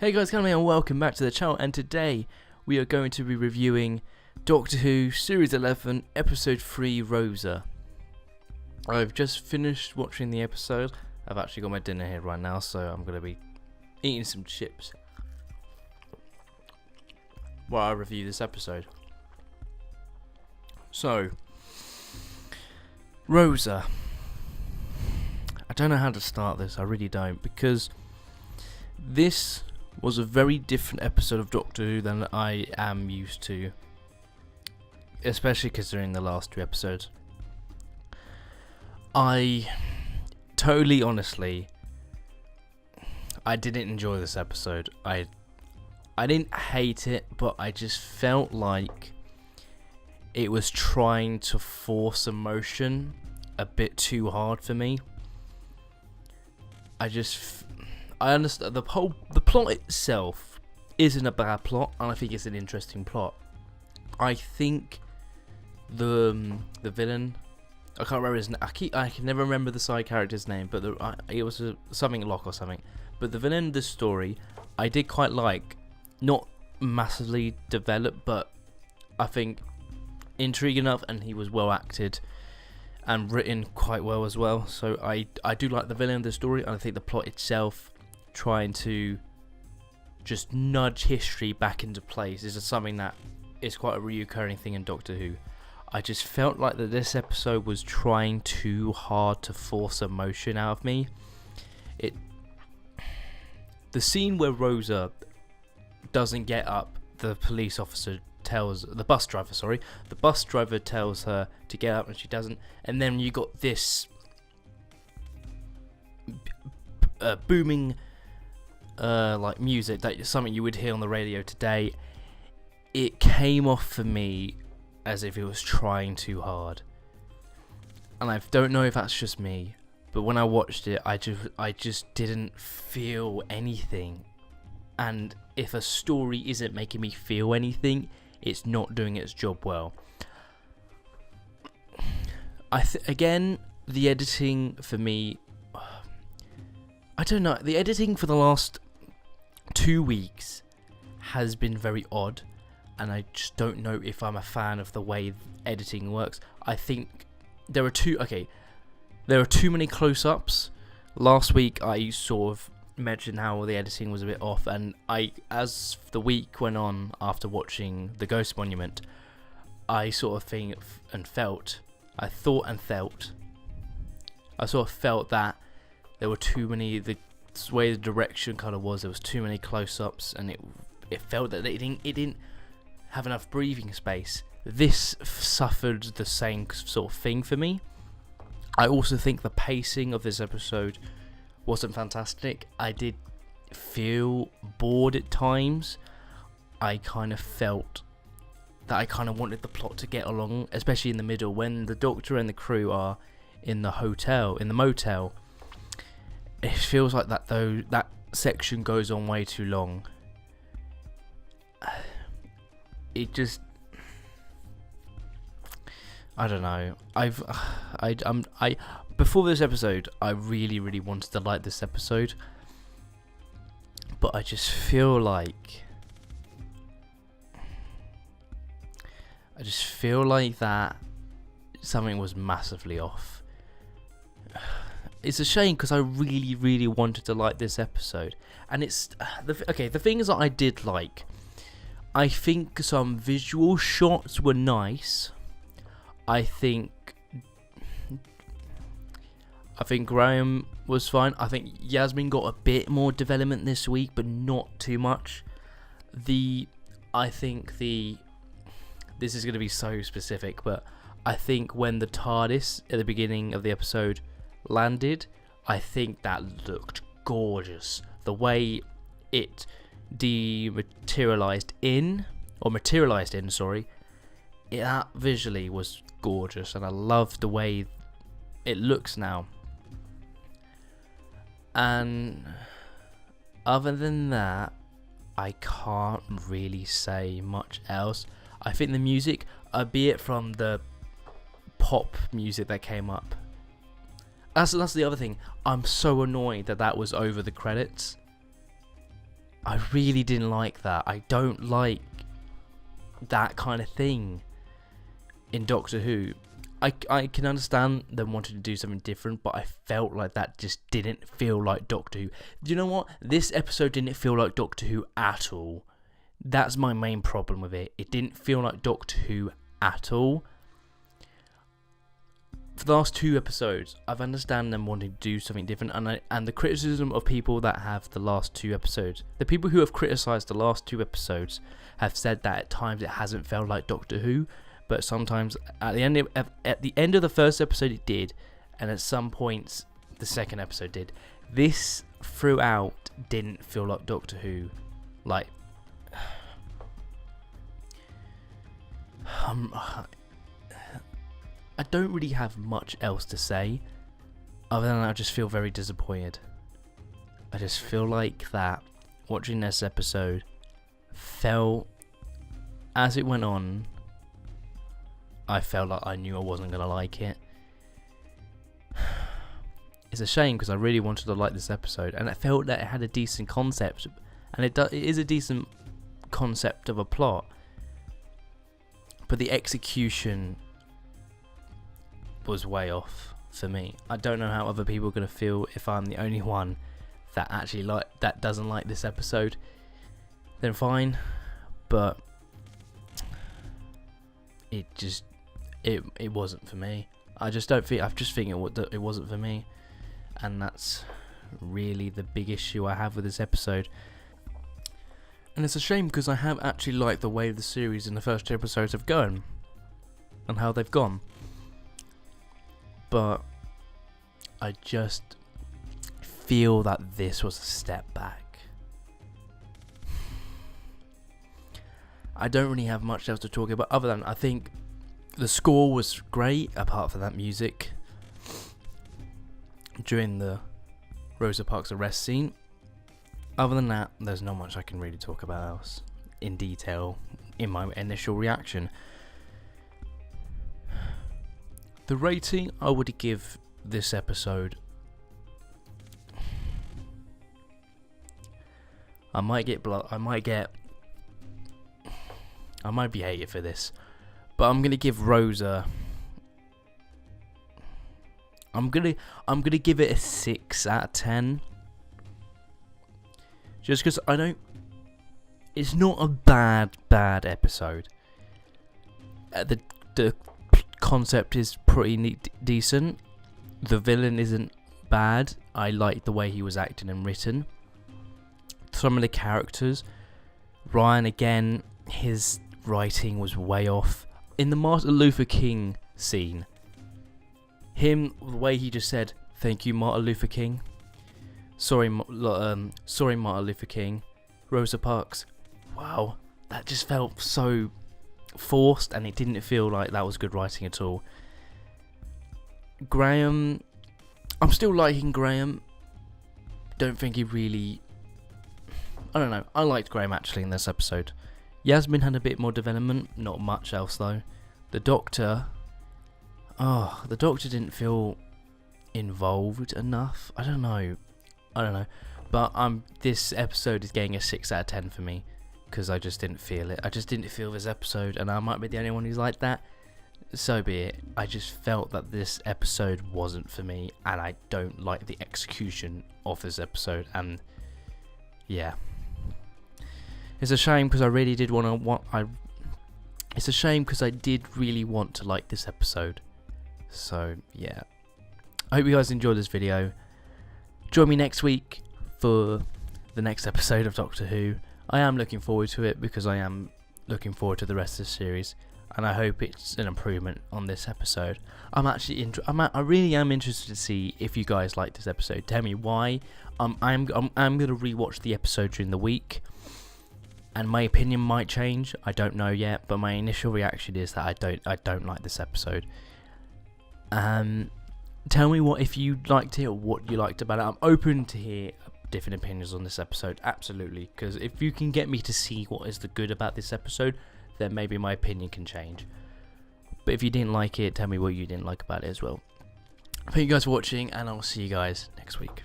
Hey guys, Callum here and welcome back to the channel, and today we are going to be reviewing Doctor Who Series 11 Episode 3 Rosa. I've just finished watching the episode. I've actually got my dinner here right now, so I'm going to be eating some chips while I review this episode. So, Rosa. I don't know how to start this, I really don't, because this was a very different episode of Doctor Who than I am used to, especially considering the last two episodes. I honestly didn't enjoy this episode. I didn't hate it, but I just felt like it was trying to force emotion a bit too hard for me. I understand the plot itself isn't a bad plot, and I think it's an interesting plot. I think the villain, I can't remember his name. I can never remember the side character's name, but it was something Locke or something. But the villain of this story, I did quite like. Not massively developed, but I think intriguing enough, and he was well acted and written quite well as well. So I do like the villain of the story, and I think the plot itself, trying to just nudge history back into place, is something that is quite a recurring thing in Doctor Who. I just felt like that this episode was trying too hard to force emotion out of me. The scene where Rosa doesn't get up, the bus driver tells her to get up and she doesn't, and then you got this booming like music, that something you would hear on the radio today. It came off for me as if it was trying too hard, and I don't know if that's just me, but when I watched it, I just didn't feel anything. And if a story isn't making me feel anything, it's not doing its job well. Again, the editing for me, I don't know, the editing for the last 2 weeks has been very odd, and I just don't know if I'm a fan of the way editing works. I think there are too many close-ups. Last week I sort of mentioned how the editing was a bit off, and as the week went on after watching The Ghost Monument, I sort of felt that there were too many, the way the direction kind of was, there was too many close-ups, and it felt that it didn't have enough breathing space. This suffered the same sort of thing for me. I also think the pacing of this episode wasn't fantastic. I did feel bored at times. I kind of felt that I kind of wanted the plot to get along, especially in the middle when the Doctor and the crew are in the motel. It feels like that section goes on way too long. I don't know. Before this episode, I really wanted to like this episode, but I just feel like that something was massively off. It's a shame, because I really wanted to like this episode, and the things that I did like. I think some visual shots were nice. I think Graham was fine. I think Yasmin got a bit more development this week, but not too much. This is going to be so specific, but I think when the TARDIS at the beginning of the episode landed, I think that looked gorgeous. The way it materialized in, that visually was gorgeous, and I love the way it looks now. And other than that, I can't really say much else. I think the music, albeit from the pop music that came up, that's the other thing. I'm so annoyed that was over the credits. I really didn't like that. I don't like that kind of thing in Doctor Who. I can understand them wanting to do something different, but I felt like that just didn't feel like Doctor Who. Do you know what? This episode didn't feel like Doctor Who at all. That's my main problem with it. It didn't feel like Doctor Who at all. For the last 2 episodes, I've understand them wanting to do something different, and the criticism of people that have the last 2 episodes, the people who have criticised the last 2 episodes have said that at times it hasn't felt like Doctor Who, but sometimes at the end of the first episode it did, and at some points the second episode did. This throughout didn't feel like Doctor Who. Like, I don't really have much else to say other than I just feel very disappointed. I just feel like that watching this episode felt, as it went on, I felt like I knew I wasn't going to like it. It's a shame because I really wanted to like this episode, and I felt that it had a decent concept, and it is a decent concept of a plot, but the execution was way off for me. I don't know how other people are going to feel if I'm the only one that actually doesn't like this episode. Then fine, but it wasn't for me. I just think it wasn't for me, and that's really the big issue I have with this episode. And it's a shame because I have actually liked the way the series in the first 2 episodes have gone and how they've gone, but I just feel that this was a step back. I don't really have much else to talk about other than I think the score was great, apart from that music during the Rosa Parks arrest scene. Other than that, there's not much I can really talk about else in detail in my initial reaction. The rating I would give this episode, I might be hated for this, but I'm gonna give Rosa. I'm gonna give it a 6 out of 10. Just because it's not a bad episode. The concept is pretty decent. The villain isn't bad. I like the way he was acting and written. Some of the characters, Ryan again, his writing was way off. In the Martin Luther King scene, the way he just said, "Thank you, Martin Luther King." Sorry, Martin Luther King. Rosa Parks. Wow, that just felt so forced, and it didn't feel like that was good writing at all. Graham, I'm still liking Graham. Don't think he really. I don't know. I liked Graham actually in this episode. Yasmin had a bit more development, not much else though. The Doctor didn't feel involved enough. I don't know, but this episode is getting a 6 out of 10 for me because I just didn't feel it. I just didn't feel this episode, and I might be the only one who's like that. So be it. I just felt that this episode wasn't for me, and I don't like the execution of this episode. And yeah, it's a shame because I really did It's a shame because I did really want to like this episode. So yeah, I hope you guys enjoyed this video. Join me next week for the next episode of Doctor Who. I am looking forward to it because I am looking forward to the rest of the series, and I hope it's an improvement on this episode. I really am interested to see if you guys like this episode. Tell me why. I'm gonna rewatch the episode during the week, and my opinion might change. I don't know yet, but my initial reaction is that I don't like this episode. Tell me if you liked it or what you liked about it. I'm open to hear different opinions on this episode, absolutely, because if you can get me to see what is the good about this episode, then maybe my opinion can change. But if you didn't like it, tell me what you didn't like about it as well. Thank you guys for watching, and I'll see you guys next week.